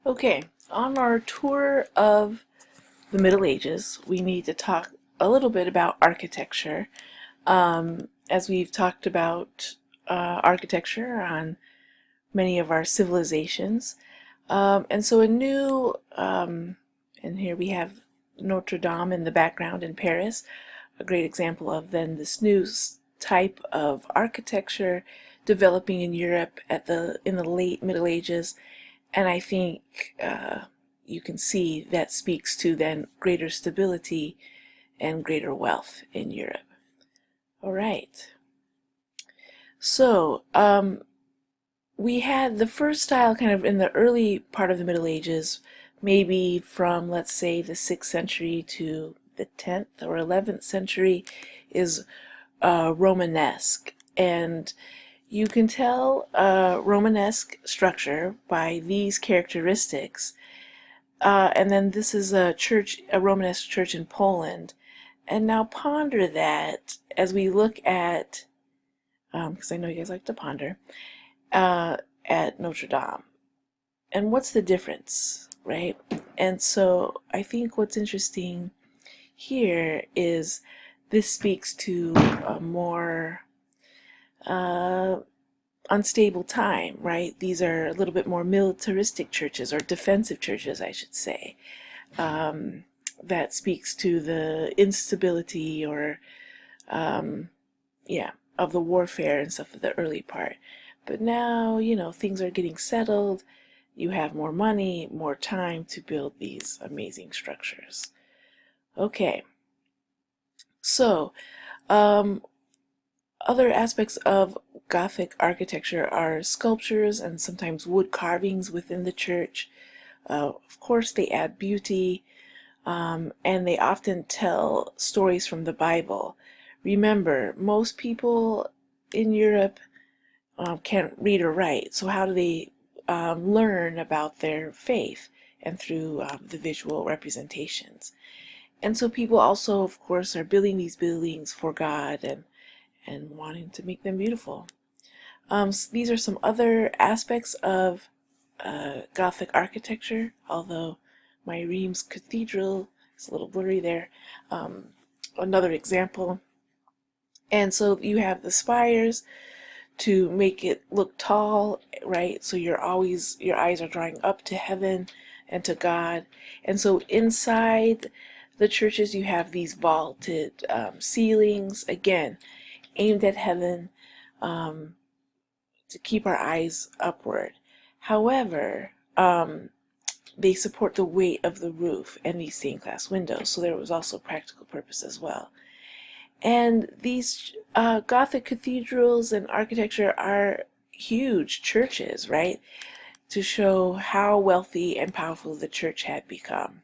Okay, on our tour of the Middle Ages, we need to talk a little bit about architecture. As we've talked about architecture on many of our civilizations. And so a new, and here we have Notre Dame in the background in Paris, a great example of then this new type of architecture developing in Europe in the late Middle Ages. And I think you can see that speaks to then greater stability and greater wealth in Europe. All right. So we had the first style kind of in the early part of the Middle Ages, maybe from, let's say, the 6th century to the 10th or 11th century, is Romanesque. And you can tell a Romanesque structure by these characteristics. And then this is a church, a Romanesque church in Poland. And now ponder that as we look at, because I know you guys like to ponder, at Notre Dame. And what's the difference, right? And so I think what's interesting here is this speaks to a more unstable time, right? These are a little bit more militaristic churches, or defensive churches, I should say. That speaks to the instability or, yeah, of the warfare and stuff of the early part. But now, things are getting settled. You have more money, more time to build these amazing structures. Okay. So, other aspects of Gothic architecture are sculptures and sometimes wood carvings within the church. Of course, they add beauty, and they often tell stories from the Bible. Remember, most people in Europe can't read or write, so how do they learn about their faith? And through the visual representations. And so people also, of course, are building these buildings for God and wanting to make them beautiful. So these are some other aspects of Gothic architecture, although my Reims Cathedral is a little blurry there. Another example. And so you have the spires to make it look tall, right? So your eyes are drawing up to heaven and to God. And so inside the churches you have these vaulted ceilings, again, aimed at heaven, to keep our eyes upward. However, they support the weight of the roof and these stained glass windows, so there was also practical purpose as well. And these Gothic cathedrals and architecture are huge churches, right? To show how wealthy and powerful the church had become.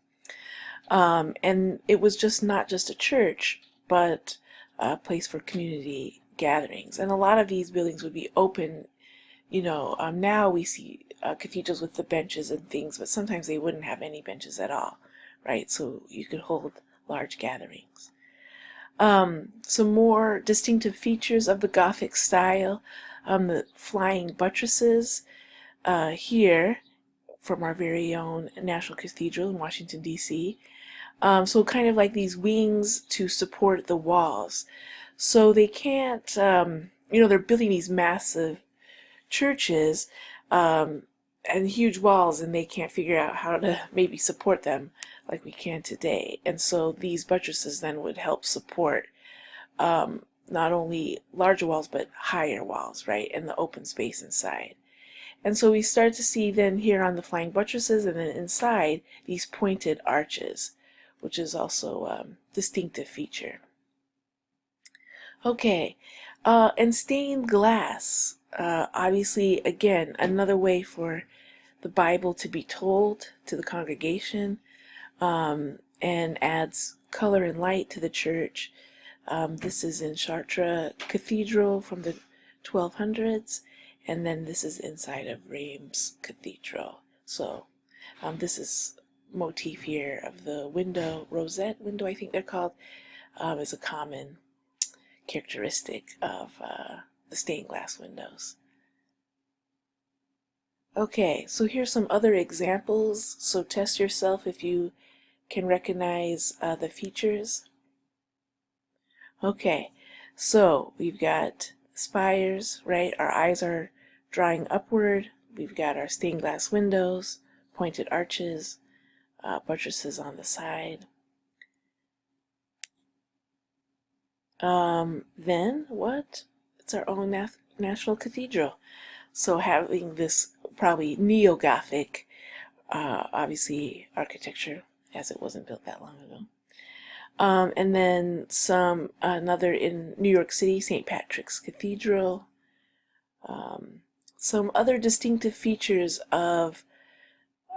And it was not just a church, but a place for community gatherings. And a lot of these buildings would be open. Now we see cathedrals with the benches and things, but sometimes they wouldn't have any benches at all, right? So you could hold large gatherings. Some more distinctive features of the Gothic style, the flying buttresses here from our very own National Cathedral in Washington, D.C. So kind of like these wings to support the walls. So they can't, they're building these massive churches and huge walls, and they can't figure out how to maybe support them like we can today. And so these buttresses then would help support not only larger walls but higher walls, right, and the open space inside. And so we start to see then here on the flying buttresses, and then inside these pointed arches, which is also a distinctive feature. Okay, and stained glass. Obviously, again, another way for the Bible to be told to the congregation, and adds color and light to the church. This is in Chartres Cathedral from the 1200s, and then this is inside of Reims Cathedral. So this is motif here of the window, rosette window I think they're called, is a common characteristic of the stained glass windows. Okay, so here's some other examples. So test yourself if you can recognize the features. Okay, so we've got spires, right? Our eyes are drawing upward. We've got our stained glass windows, pointed arches, buttresses on the side. Then what? It's our own national cathedral. So having this probably neo-Gothic, obviously architecture, as it wasn't built that long ago. And then another in New York City, St. Patrick's Cathedral. Some other distinctive features of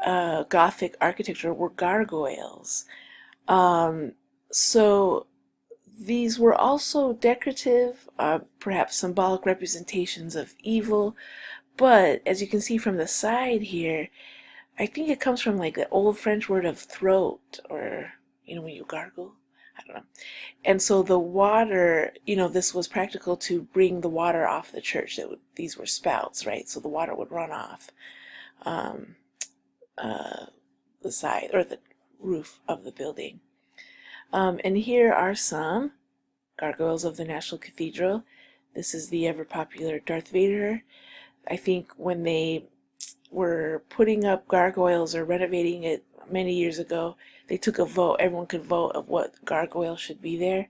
Gothic architecture were gargoyles. So these were also decorative, perhaps symbolic representations of evil, but as you can see from the side here, I think it comes from like the old French word of throat, or, when you gargle. I don't know. And so the water, this was practical to bring the water off the church. These were spouts, right? So the water would run off um, the side or the roof of the building. And here are some gargoyles of the National Cathedral. This is the ever popular Darth Vader. I think when they were putting up gargoyles or renovating it many years ago, they took a vote. Everyone could vote of what gargoyle should be there.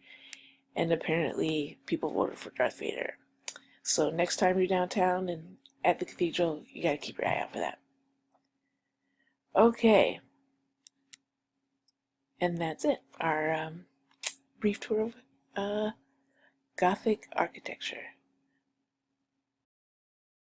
And apparently people voted for Darth Vader. So next time you're downtown and at the cathedral, you gotta keep your eye out for that. Okay. And that's it. Our brief tour of Gothic architecture.